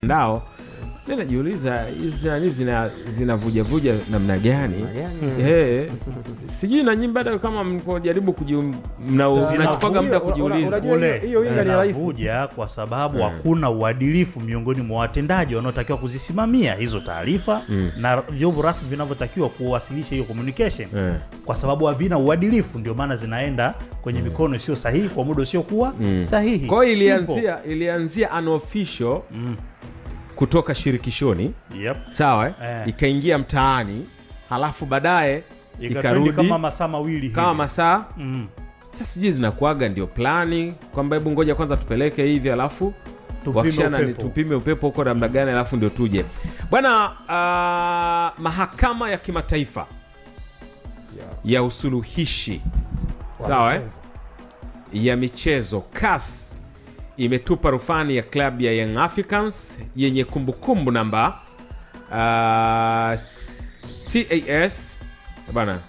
ndao. Mimi najiuliza hizi zinavuja namna gani? Sijui na nyinyi bado kama mnapojaribu mnachukua muda kujiuliza. Hiyo ni zinavuja kwa sababu hakuna uadilifu miongoni mwa watendaji wanaotakiwa kuzisimamia hizo taarifa na vyombo rasmi vinavyotakiwa kuwasilisha hiyo communication. Kwa sababu havina uadilifu ndio maana zinaenda kwenye mikono sio sahihi kwa muda sio kuwa sahihi. Kwa hiyo ilianzia unofficial kutoka shirikishoni. Sawa ikaingia mtaani, halafu baadaye ikarudi kama masaa mawili hivi. Kama masaa. Sasa siji zinakuaga ndio plani kwamba hebu ngoja kwanza tupeleke hivi, halafu tupime upepo huko namna gani, halafu ndio tuje. Bwana, mahakama ya kimataifa ya usuluhishi sawa ya michezo CAS imetupa rufani ya klabu ya Young Africans yenye kumbukumbu namba CAS bana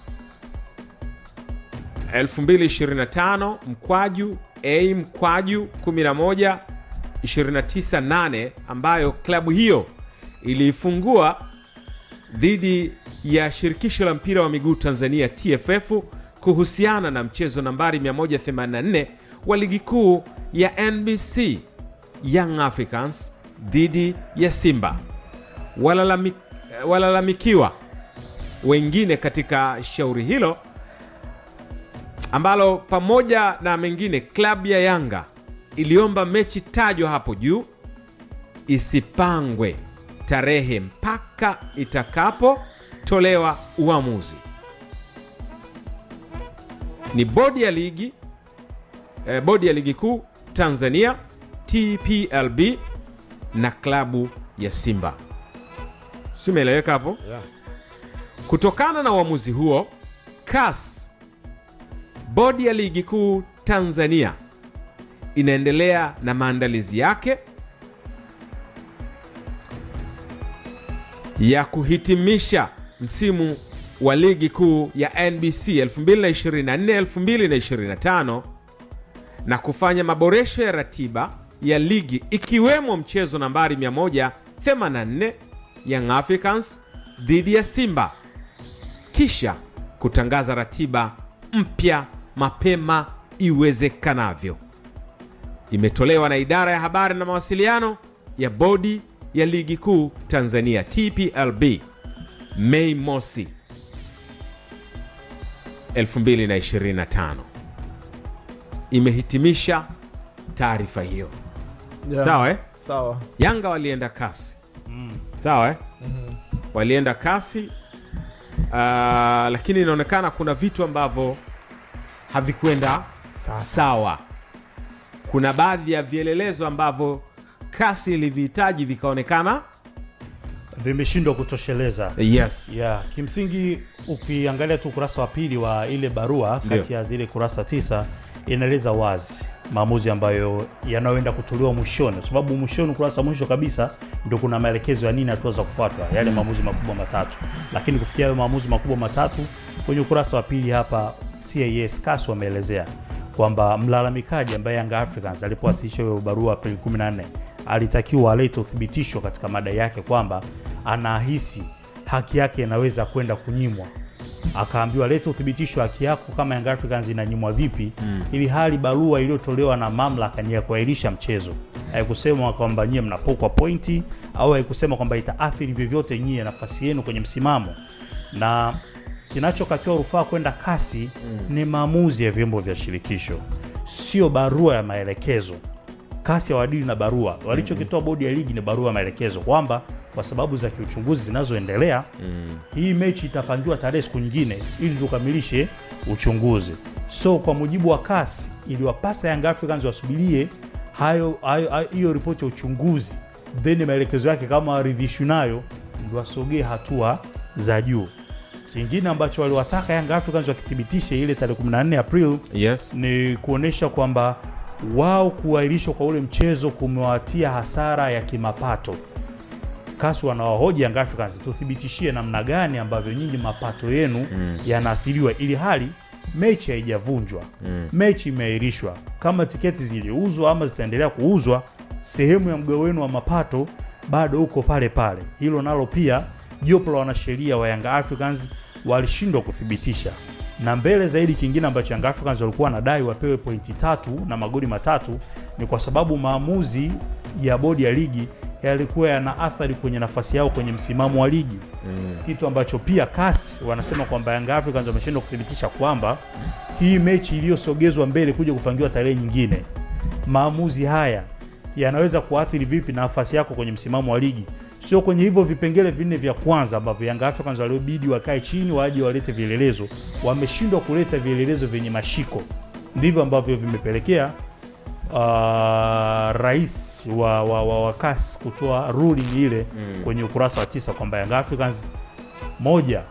2025 mkwaju A mkwaju 11 298 ambayo klabu hiyo ilifungua dhidi ya shirikisho la mpira wa miguu Tanzania TFF kuhusiana na mchezo nambari 184 wa ligi kuu ya NBC Young Africans dhidi ya Simba. Walalamikiwa wengine katika shauri hilo ambalo pamoja na mengine klabu ya Yanga iliomba mechi tajwa hapo juu isipangwe tarehe mpaka itakapo tolewa uamuzi. Ni bodi ya ligi kuu Tanzania TPLB na klabu ya Simba. Simeeleweka hapo? Kutokana na uamuzi huo, CAS, bodi ya ligi kuu Tanzania, inaendelea na maandalizi yake ya kuhitimisha msimu wa ligi kuu ya NBC 2024-2025 na kufanya maboresho ya ratiba ya ligi ikiwemo mchezo nambari 184 Young Africans dhidi ya Simba, kisha kutangaza ratiba mpya mapema iwezekanavyo. Imetolewa na idara ya habari na mawasiliano ya bodi ya ligi kuu Tanzania TPLB Mei Mosi 2025. Imehitimisha taarifa hiyo. Sawa Sawa. Yanga walienda kasi. Sawa walienda kasi, lakini inaonekana kuna vitu ambavyo havikwenda sawa. Kuna baadhi ya vielelezo ambavyo kasi ilivihitaji vikaonekana vimeshindwa kutosheleza. Kimsingi ukiangalia tu kurasa wa pili wa ile barua kati ya zile kurasa 9 inaeleza wazi maamuzi ambayo yanayoenda kutolewa mwishoni, sababu mwishoni kurasa mwisho kabisa ndio kuna maelekezo ya nini hatua za kufuatwa, yale maamuzi makubwa matatu. Lakini kufikia hayo maamuzi makubwa matatu kwenye kurasa wa pili hapa CAS wameelezea kwamba mlalamikaji ambaye Young Africans alipowasilisha hiyo barua Aprili 14 alitakiwa alete uthibitisho katika madai yake kwamba anahisi haki yake inaweza kwenda kunyimwa. Akaambiwa leta uthibitisho haki yako kama Young Africans inanyimwa vipi, ili hali barua iliyotolewa na mamlaka ni ya kuahirisha mchezo. Haikusema kwamba nyie mnapokwa pointi au haikusema kwamba itaathiri vyovyote nyie nafasi yenu kwenye msimamo. Na kinachokatiwa rufaa kwenda kasi ni maamuzi ya vyombo vya shirikisho, sio barua ya maelekezo. Kasi ya wadili na barua walichokitoa bodi ya ligi ni barua ya maelekezo kwamba kwa sababu za kiuchunguzi zinazoendelea hii mechi itapangiwa tarehe siku nyingine ili tukamilishe uchunguzi. So kwa mujibu wa kasi iliwapasa Young Africans wasubirie hiyo ripoti ya uchunguzi, then maelekezo yake kama waridhishwi nayo ndio wasogee hatua za juu. Kingine ambacho waliwataka Young Africans wakithibitishe ile tarehe 14 April ni kuonesha kwamba wao kuahirishwa kwa ule mchezo kumewatia hasara ya kimapato. CAS wanawahoji Young Africans tuthibitishie namna gani ambavyo nyinyi mapato yenu yanaathiriwa, ili hali mechi haijavunjwa, mechi imeahirishwa. Kama tiketi ziliuzwa ama zitaendelea kuuzwa, sehemu ya mgao wenu wa mapato bado uko pale pale. Hilo nalo pia jopo la wanasheria wa Young Africans walishindwa kuthibitisha. Na mbele zaidi kingine ambacho Young Africans walikuwa wanadai wapewe pointi 3 na magoli 3 ni kwa sababu maamuzi ya bodi ya ligi yalikuwa yana athari kwenye nafasi yao kwenye msimamo wa ligi. Kitu ambacho pia CAS wanasema kwamba Young Africans wameshindwa kuthibitisha kwamba hii mechi iliyosogezwa mbele kuja kupangiwa tarehe nyingine, maamuzi haya yanaweza kuathiri vipi nafasi yako kwenye msimamo wa ligi. Sio kwenye hivyo vipengele vinne vya kwanza ambavyo Young Africans waliobidi wakae chini waje walete vielelezo, wameshindwa kuleta vielelezo vyenye mashiko. Ndivyo ambavyo vimepelekea rais wa CAS kutoa ruling ile kwenye ukurasa wa 9 kwamba Young Africans moja,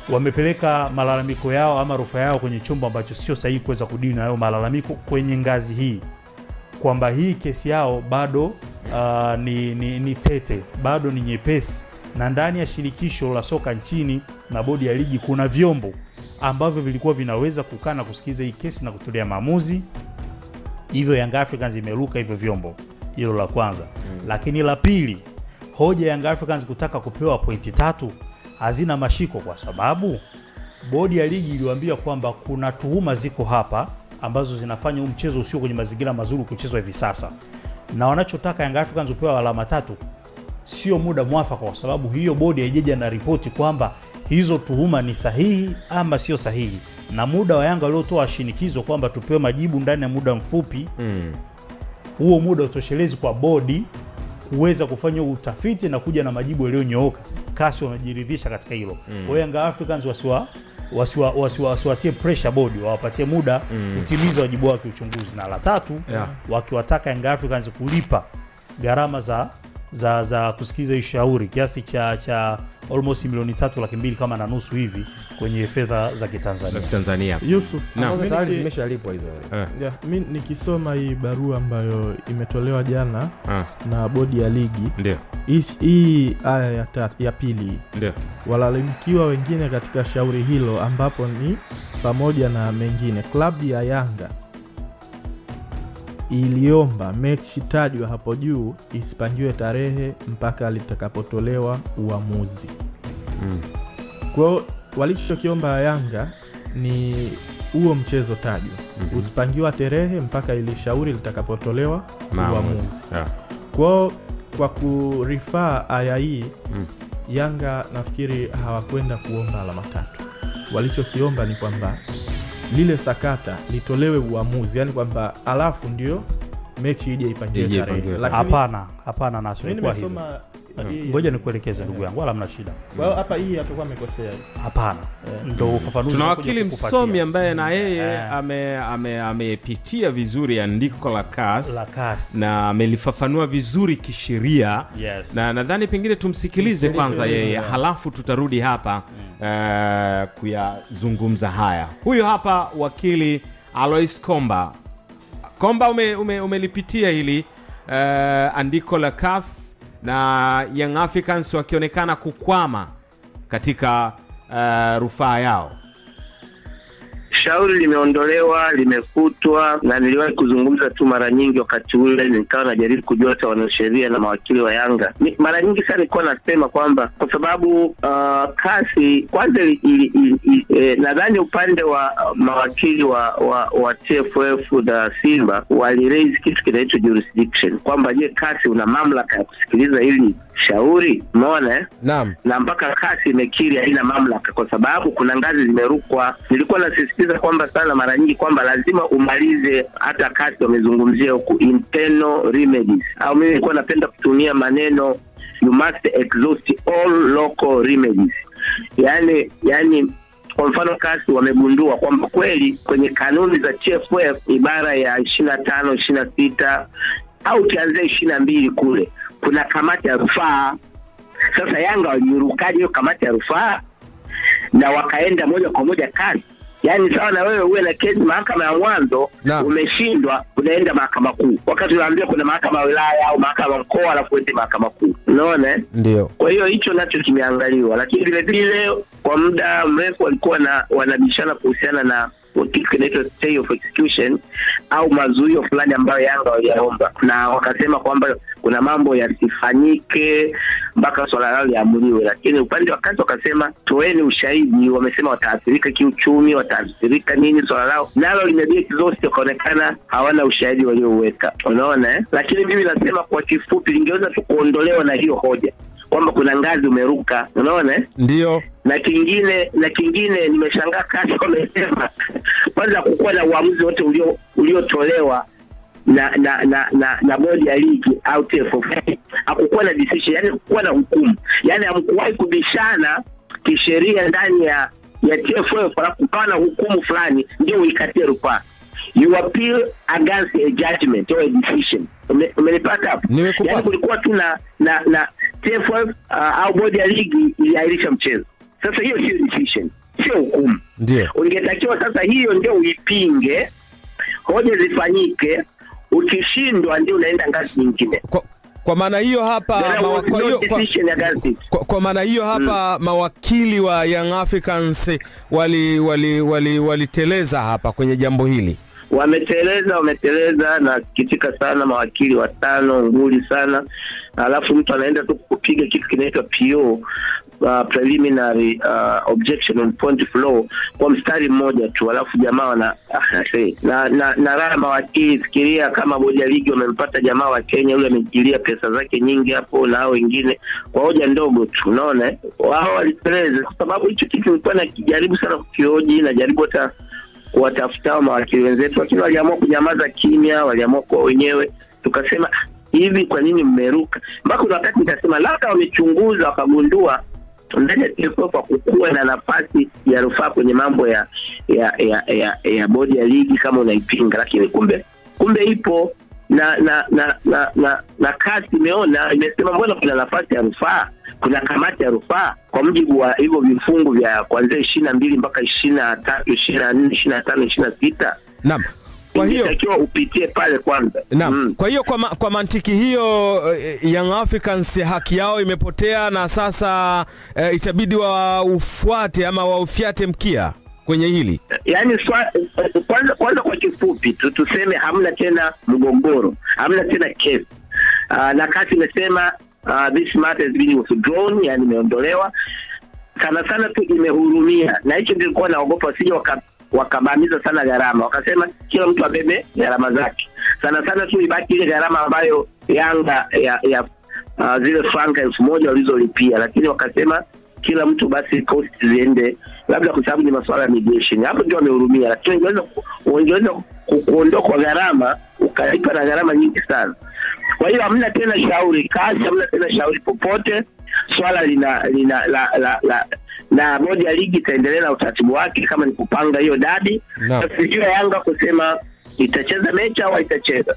wamepeleka malalamiko yao ama rufaa yao kwenye chombo ambacho sio sahihi kuweza kudili na hayo malalamiko kwenye ngazi hii, kwamba hii kesi yao bado ni tete, bado ni nyepesi, na ndani ya shirikisho la soka nchini na bodi ya ligi kuna vyombo ambavyo vilikuwa vinaweza kukaa na kusikiza hii kesi na kutolea maamuzi. Hivyo Young Africans imeruka hivyo vyombo. Hilo la kwanza. Lakini la pili, hoja ya Young Africans kutaka kupewa pointi 3 hazina mashiko kwa sababu bodi ya ligi iliwaambia kwamba kuna tuhuma ziko hapa ambazo zinafanya huu mchezo usio kwenye mazingira mazuri kuchezwa hivi sasa. Na wanachotaka Young Africans upewa alama 3 sio muda mwafaka kwa sababu hiyo bodi haijaja na ripoti kwamba hizo tuhuma ni sahihi ama sio sahihi. Na muda wa Yanga waliotoa shinikizo kwamba tupewe majibu ndani ya muda mfupi, huo muda utoshelezi kwa bodi kuweza kufanya utafiti na kuja na majibu yaliyonyooka. CAS wamejiridhisha katika hilo. Kwa hiyo Young Africans wasiwatie pressure bodi, wawapatie muda kutimiza wajibu wao kiuchunguzi. Na la tatu, wakiwataka Young Africans kulipa gharama za kusikiza ushauri kiasi cha almost milioni 3.2 kama na nusu hivi kwenye fedha za Kitanzania. Yusuf, tayari zimeshalipwa hizo. Mimi nikisoma hii barua ambayo imetolewa jana na bodi ya ligi, ndio hii aya ya pili, ndio walalamikiwa wengine katika shauri hilo, ambapo ni pamoja na mengine klabu ya Yanga iliomba mechi tajwa hapo juu isipangiwe tarehe mpaka litakapotolewa uamuzi. Kwa walichokiomba Yanga ni huo mchezo tajwa usipangiwa tarehe mpaka ile shauri litakapotolewa uamuzi. Kwa kurifaa aya hii, Yanga nafikiri hawakwenda kuomba alama 3. Walichokiomba ni kwamba lile sakata litolewe uamuzi, yani kwamba alafu ndio mechi ije ipangiwe tarehe. Hapana Nasri, kwa hivyo ngoja nikuelekeze ndugu yangu, wala mna shida. Kwa hiyo hapa hii atakuwa amekosea. Hapana. Ndio ufafanuzi. Tuna wakili msomi ambaye na yeye amepitia vizuri andiko la CAS na amelifafanua vizuri kisheria. Na nadhani pengine tumsikilize kwanza yeye, halafu tutarudi hapa kuyazungumza haya. Huyo hapa wakili Alois Komba. Komba, umelipitia hili andiko la CAS na Young Africans wakionekana kukwama katika rufaa yao. Shauri limeondolewa, limefutwa, na niliwahi kuzungumza tu mara nyingi wakati ule, nikawa najaribu kujua hata wanasheria na mawakili wa Yanga. Mara nyingi sana nilikuwa nasema kwamba kwa sababu CAS kwanza nadhani upande wa mawakili wa TFF na Simba wali raise kitu kinaitwa jurisdiction, kwamba je, CAS una mamlaka ya kusikiliza hili shauri? Umeona Naam. Na mpaka CAS imekiri haina mamlaka kwa sababu kuna ngazi zimerukwa. Nilikuwa nasisitiza kwamba sana mara nyingi kwamba lazima umalize, hata CAS wamezungumzia huku internal remedies, au mimi nilikuwa napenda kutumia maneno you must exhaust all local remedies. Yani kwa mfano CAS wamegundua kwamba kweli kwenye kanuni za TFF ibara ya 25, 26 au kianzia 22 kule kuna kamati ya rufaa. Sasa Yanga walirukaje hiyo kamati ya rufaa na wakaenda moja kwa moja CAS? Yani sawa na wewe uwe na kesi mahakama ya mwanzo, umeshindwa, unaenda mahakama kuu, wakati unaambia kuna mahakama ya wilaya au mahakama mkoa alafu uende mahakama kuu. Unaona? Ndio. Kwa hiyo hicho nacho kimeangaliwa, lakini vile vile kwa muda mrefu walikuwa wanabishana kuhusiana na kitu kinaitwa stay of execution au mazuio fulani ambayo Yanga waliomba, na wakasema kwamba kuna mambo yasifanyike mpaka swala lao liamuliwe. Lakini upande wa kazi wakasema toeni ushahidi, wamesema wataathirika kiuchumi, wataathirika nini, swala lao nalo limebia kizosi, wakaonekana hawana ushahidi waliouweka. Unaona Lakini mimi nasema kwa kifupi lingeweza tu kuondolewa na hiyo hoja kwamba kuna ngazi umeruka. Unaona Ndio. Na kingine nimeshangaa kasi wamesema kwanza kukuwa na uamuzi wote uliotolewa na bodi ya ligi au TFF, hakukuwa na decision, yani kukuwa na hukumu, yani hamkuwahi kubishana kisheria ndani ya TFF para kukawa na hukumu fulani ndio uikatie rufaa. You appeal against a judgment or a decision. Umenipata hapo? Yani kulikuwa tu na TFF au bodi ya ligi iliahirisha mchezo. Sasa hiyo sio decision, sio hukumu. Ndio. Ungetakiwa sasa hiyo ndio uipinge, hoja zifanyike, ukishindwa ndio unaenda ngazi nyingine. Kwa maana hiyo hapa kwa maana hiyo hapa mawakili wa Young Africans waliteleza hapa kwenye jambo hili. Wameteleza na kitika sana, mawakili 5 nguli sana. Alafu mtu anaenda tu kupiga kitu kinaitwa PO, preliminary objection on point of law, kwa mstari mmoja tu, alafu jamaa na raha mawakili. Fikiria kama bodi ya ligi wamempata jamaa wa Kenya, yule amejilia pesa zake nyingi hapo, na hao wengine kwa hoja ndogo tu. Unaona wao waliteleza, kwa sababu hicho kitu nilikuwa nakijaribu sana kukioji, na jaribu hata kuwatafuta mawakili wenzetu, lakini waliamua kunyamaza kimya, waliamua kwa wenyewe. Tukasema hivi, kwa nini mmeruka? Mpaka wakati nikasema labda wamechunguza wakagundua ndani ya TFF kukuwa na nafasi ya rufaa kwenye mambo ya bodi ya ligi kama unaipinga, lakini kumbe ipo na kasi imesema mbona kuna nafasi ya rufaa, kuna kamati ya rufaa kwa mujibu wa hivyo vifungu vya kuanzia 22 mpaka 23, 24, 25, 26. Naam. Kwa hiyo inatakiwa upitie pale kwanza. Naam. Kwa hiyo kwa mantiki hiyo Young Africans haki yao imepotea, na sasa itabidi waufuate ama waufiate mkia kwenye hili. Yaani kwanza kwa kifupi tuseme hamna tena mgogoro, hamna tena kesi. Na kasi imesema this matter has been withdrawn, yani imeondolewa. Sana tu imehurumia, na hicho nilikuwa naogopa wasije wakabamiza sana gharama. Wakasema kila mtu abebe gharama zake. Sana tu ibaki ile gharama ambayo Yanga ya zile franka 1000 walizolipia, lakini wakasema kila mtu basi cost ziende, labda kwa sababu ni masuala ya mediation. Hapo ndio wamehurumia, lakini ungeweza kuondoa kwa gharama, ukalipa na gharama nyingi sana. Kwa hiyo hamna tena shauri kasi, hamna tena shauri popote. Swala na bodi ya ligi itaendelea na utaratibu wake kama ni kupanga hiyo dabi. Sijui Yanga kusema itacheza mechi au itacheza.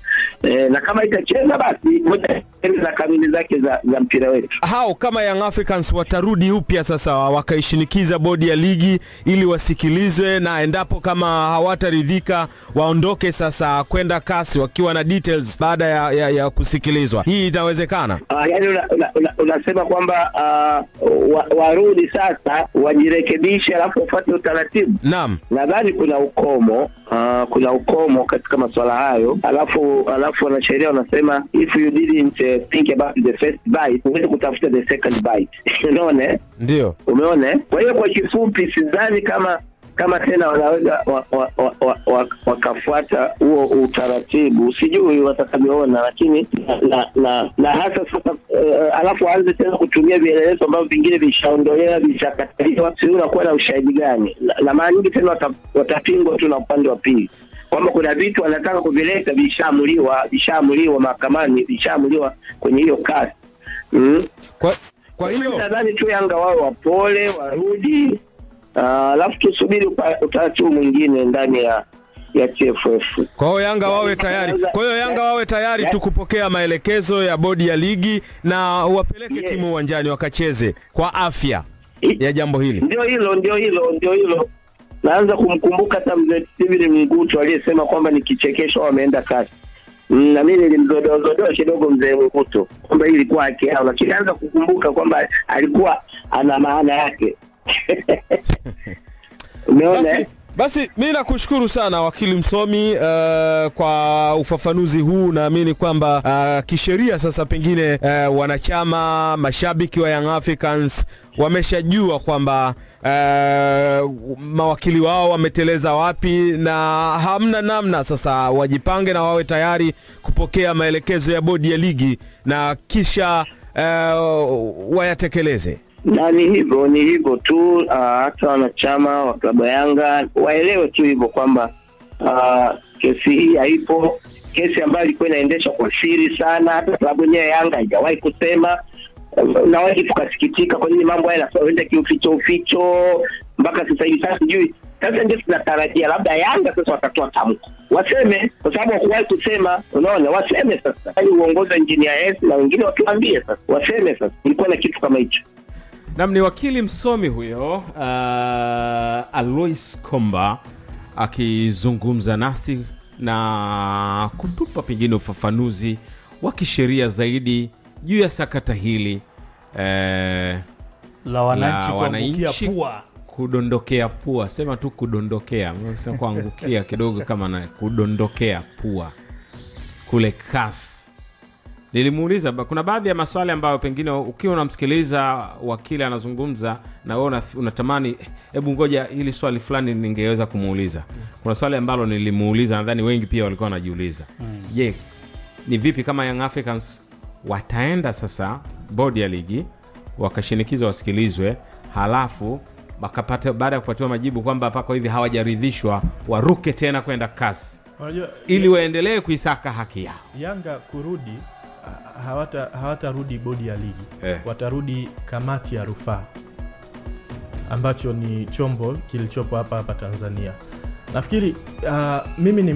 Na kama itacheza basi moja na kanuni zake za mpira wetu. Hao kama Young Africans watarudi upya sasa wakaishinikiza bodi ya ligi ili wasikilizwe, na endapo kama hawataridhika waondoke sasa kwenda kasi wakiwa na details baada ya kusikilizwa. Hii itawezekana? Yani unasema kwamba warudi sasa wajirekebishe alafu wafuate utaratibu. Naam. Nadhani kuna ukomo katika masuala hayo. Alafu wanasheria wanasema if you didn't think about the first bite, uweze kutafuta the second bite. Unaona? Ndio. Umeona? Kwa hiyo kwa kifupi sidhani kama tena wanaweza wakafuata huo utaratibu. Sijui watakavyoona, lakini na hasa sasa alafu aanze tena kutumia vielelezo ambavyo vingine vishaondolewa, vishakataliwa. Sio unakuwa na ushahidi gani? Na mara nyingi tena watapingwa tu na upande wa pili, kwamba kuna vitu wanataka kuvileta vishamuliwa mahakamani, vishamuliwa kwenye hiyo kesi. Kwa hiyo nadhani tu Yanga wao wapole, warudi, alafu tusubiri utaratibu mwingine ndani ya TFF. Kwa hiyo Yanga wawe tayari tu kupokea maelekezo ya bodi ya ligi na wapeleke timu uwanjani wakacheze kwa afya ya jambo hili. Ndio hilo. Naanza kumkumbuka hata mzee Steven Mguto aliyesema kwamba ni kichekesho wameenda kasi. Na mimi nilimzodoa kidogo mzee Mguto kwamba hii ilikuwa yake, lakini naanza kukumbuka kwamba alikuwa ana maana yake. Umeona? Basi mimi nakushukuru sana wakili msomi kwa ufafanuzi huu. Naamini kwamba kisheria sasa pengine wanachama, mashabiki wa Young Africans wameshajua kwamba mawakili wao wameteleza wapi, na hamna namna sasa, wajipange na wawe tayari kupokea maelekezo ya bodi ya ligi na kisha wayatekeleze. Na ni hivyo tu, hata wanachama wa klabu Yanga waelewe tu hivyo kwamba kesi hii haipo, kesi ambayo ilikuwa inaendeshwa kwa siri sana, hata klabu yenyewe Yanga haijawahi kusema, na waje tukasikitika kwa nini mambo haya yanaenda kiuficho mpaka sasa hivi. Sasa sijui, sasa ndio tunatarajia labda Yanga sasa watatoa tamko, waseme, kwa sababu hawakuwahi kusema. Unaona, waseme sasa, yani uongozi wa Engineer S na wengine watuambie sasa, waseme sasa ilikuwa na kitu kama hicho. Ni wakili msomi huyo Alois Komba akizungumza nasi na kutupa pengine ufafanuzi wa kisheria zaidi juu ya sakata hili la wananchi kudondokea pua. Sema tu kudondokea, sema kuangukia kidogo kama na kudondokea pua kule CAS. Nilimuuliza, kuna baadhi ya maswali ambayo pengine ukiwa unamsikiliza wakili anazungumza na wewe unatamani hebu ngoja hili swali fulani ningeweza kumuuliza. Kuna swali ambalo nilimuuliza, nadhani wengi pia walikuwa wanajiuliza. Je, ni vipi kama Young Africans wataenda sasa bodi ya ligi wakashinikiza wasikilizwe, halafu wakapata, baada ya kupatiwa majibu kwamba pako hivi hawajaridhishwa, waruke tena kwenda CAS ili waendelee kuisaka haki yao? Yanga kurudi hawatarudi bodi ya ligi, watarudi kamati ya rufaa, ambacho ni chombo kilichopo hapa Tanzania. Nafikiri mimi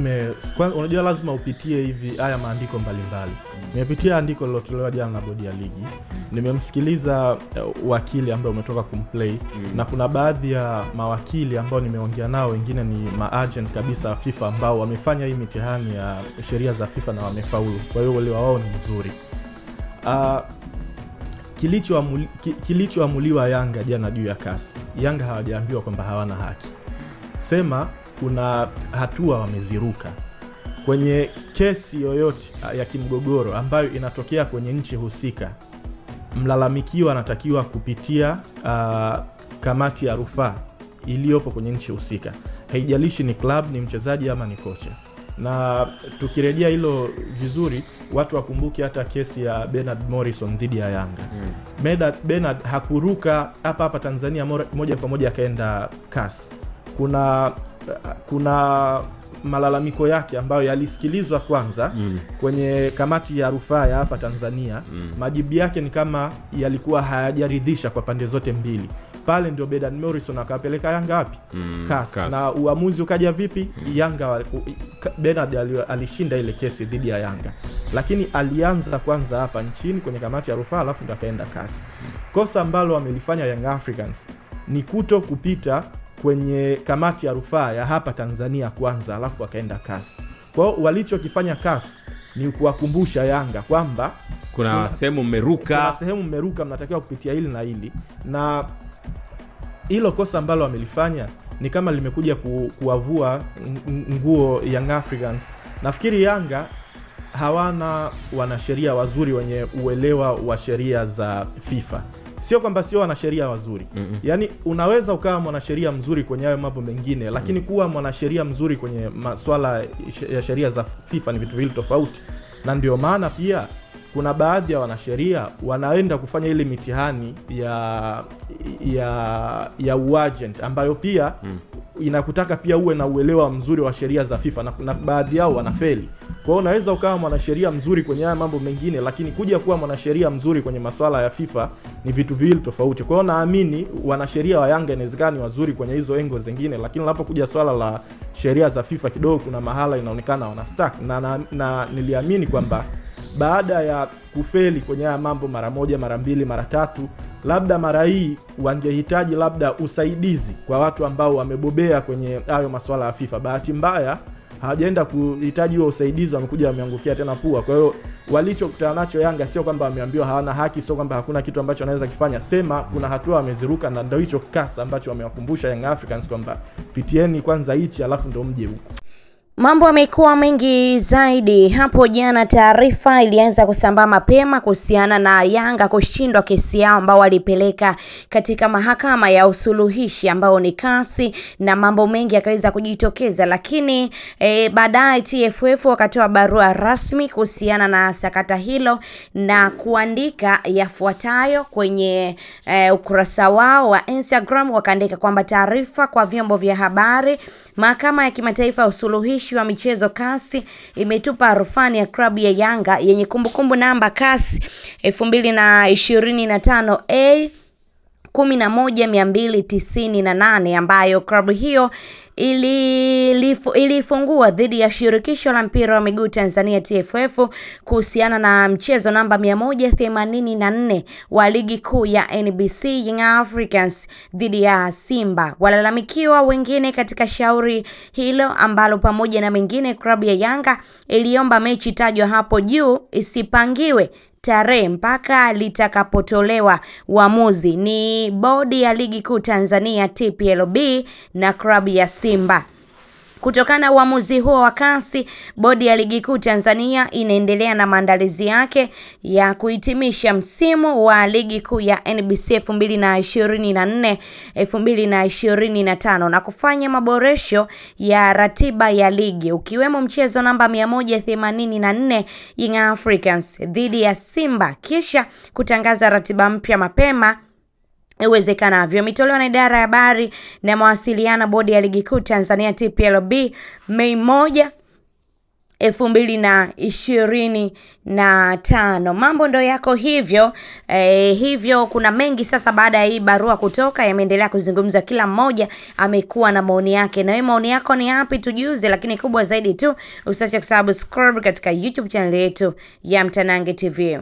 unajua lazima upitie hivi haya maandiko mbalimbali. Nimepitia andiko lilotolewa jana na bodi ya ligi, nimemsikiliza wakili ambaye umetoka kumplay, na kuna baadhi ya mawakili ambao nimeongea nao, wengine ni maagent kabisa FIFA ambao wamefanya hii mitihani ya sheria za FIFA na wamefaulu. Kwa hiyo wale wao ni mzuri. Kilichoamuliwa Yanga jana juu ya CAS, Yanga hawajaambiwa kwamba hawana haki. Sema kuna hatua wameziruka. Kwenye kesi yoyote ya kimgogoro ambayo inatokea kwenye nchi husika, mlalamikiwa anatakiwa kupitia kamati ya rufaa iliyopo kwenye nchi husika. Haijalishi ni club, ni mchezaji ama ni kocha. Na tukirejea hilo vizuri, watu wakumbuke hata kesi ya Bernard Morrison dhidi ya Yanga. Bernard hakuruka hapa Tanzania moja kwa moja akaenda CAS. Kuna malalamiko yake ambayo yalisikilizwa kwanza kwenye kamati ya rufaa ya hapa Tanzania. Majibu yake ni kama yalikuwa hayajaridhisha kwa pande zote mbili. Pale ndio Bernard Morrison akapeleka Yanga wapi? CAS. Na uamuzi ukaja vipi? Yanga, Bernard alishinda ile kesi dhidi ya Yanga, lakini alianza kwanza hapa nchini kwenye kamati ya rufaa, alafu ndo akaenda CAS. Kosa ambalo wamelifanya Young Africans ni kuto kupita kwenye kamati ya rufaa ya hapa Tanzania kwanza, alafu akaenda CAS. Kwa hiyo walichokifanya CAS ni kuwakumbusha Yanga kwamba kuna sehemu mmeruka, mnatakiwa kupitia hili na hili. Na hilo kosa ambalo wamelifanya ni kama limekuja kuwavua nguo Young Africans. Nafikiri Yanga hawana wanasheria wazuri wenye uelewa wa sheria za FIFA. Sio kwamba sio wanasheria wazuri. Yaani unaweza ukawa mwanasheria mzuri kwenye hayo mambo mengine, lakini kuwa mwanasheria mzuri kwenye masuala ya sheria za FIFA ni vitu vile tofauti. Na ndio maana pia kuna baadhi ya wanasheria wanaenda kufanya ile mitihani ya uagent ambayo pia inakutaka pia uwe na uelewa mzuri wa sheria za FIFA, na baadhi yao wanafeli. Kwa hiyo unaweza ukawa mwanasheria mzuri kwenye haya mambo mengine, lakini kuja kuwa mwanasheria mzuri kwenye masuala ya FIFA ni vitu viwili tofauti. Kwa hiyo naamini wanasheria wa Yanga inawezekana ni wazuri kwenye hizo engo zingine, lakini unapokuja swala la sheria za FIFA kidogo kuna mahala inaonekana wanastack. Na niliamini kwamba baada ya kufeli kwenye haya mambo mara moja, mara mbili, mara tatu, labda mara hii wangehitaji labda usaidizi kwa watu ambao wamebobea kwenye hayo masuala ya FIFA. Bahati mbaya hawajaenda kuhitaji huo usaidizi, wamekuja wameangukia tena pua. Kwa hiyo walichokutana nacho Yanga sio kwamba wameambiwa hawana haki, sio kwamba hakuna kitu ambacho wanaweza kufanya, sema kuna hatua wameziruka, na ndio hicho kasa ambacho wamewakumbusha Young Africans kwamba pitieni kwanza hichi alafu ndio mje huko. Mambo yamekuwa mengi zaidi. Hapo jana taarifa ilianza kusambaa mapema kuhusiana na Yanga kushindwa kesi yao ambao walipeleka katika mahakama ya usuluhishi ambao ni kasi, na mambo mengi yakaweza kujitokeza, lakini baadaye TFF wakatoa barua rasmi kuhusiana na sakata hilo na kuandika yafuatayo kwenye ukurasa wao wa Instagram. Wakaandika kwamba taarifa kwa vyombo vya habari, mahakama ya kimataifa ya usuluhishi wa michezo kasi imetupa rufani ya klabu ya Yanga yenye kumbukumbu namba kasi 2025A 11298 ambayo klabu hiyo ilifungua dhidi ya shirikisho la mpira wa miguu Tanzania TFF kuhusiana na mchezo namba 184 wa ligi kuu ya NBC Young Africans dhidi ya Simba. Walalamikiwa wengine katika shauri hilo ambalo pamoja na mengine klabu ya Yanga iliomba mechi tajwa hapo juu isipangiwe tarehe mpaka litakapotolewa uamuzi ni bodi ya ligi kuu Tanzania TPLB na klabu ya Simba. Kutokana na uamuzi huo wa kasi, bodi ya ligi kuu Tanzania inaendelea na maandalizi yake ya kuhitimisha msimu wa ligi kuu ya NBC 2024-2025 na kufanya maboresho ya ratiba ya ligi, ukiwemo mchezo namba 184 Young Africans dhidi ya Simba, kisha kutangaza ratiba mpya mapema iwezekanavyo. Imetolewa na idara ya habari na mawasiliano bodi ya ligi kuu Tanzania TPLB Mei 1, 2025. Mambo ndo yako hivyo. Hivyo kuna mengi sasa baada ya hii barua kutoka yameendelea kuzungumzwa, kila mmoja amekuwa na maoni yake. Na wewe maoni yako ni yapi? Tujuze, lakini kubwa zaidi tu usiache kusubscribe katika YouTube channel yetu ya Mtanange TV.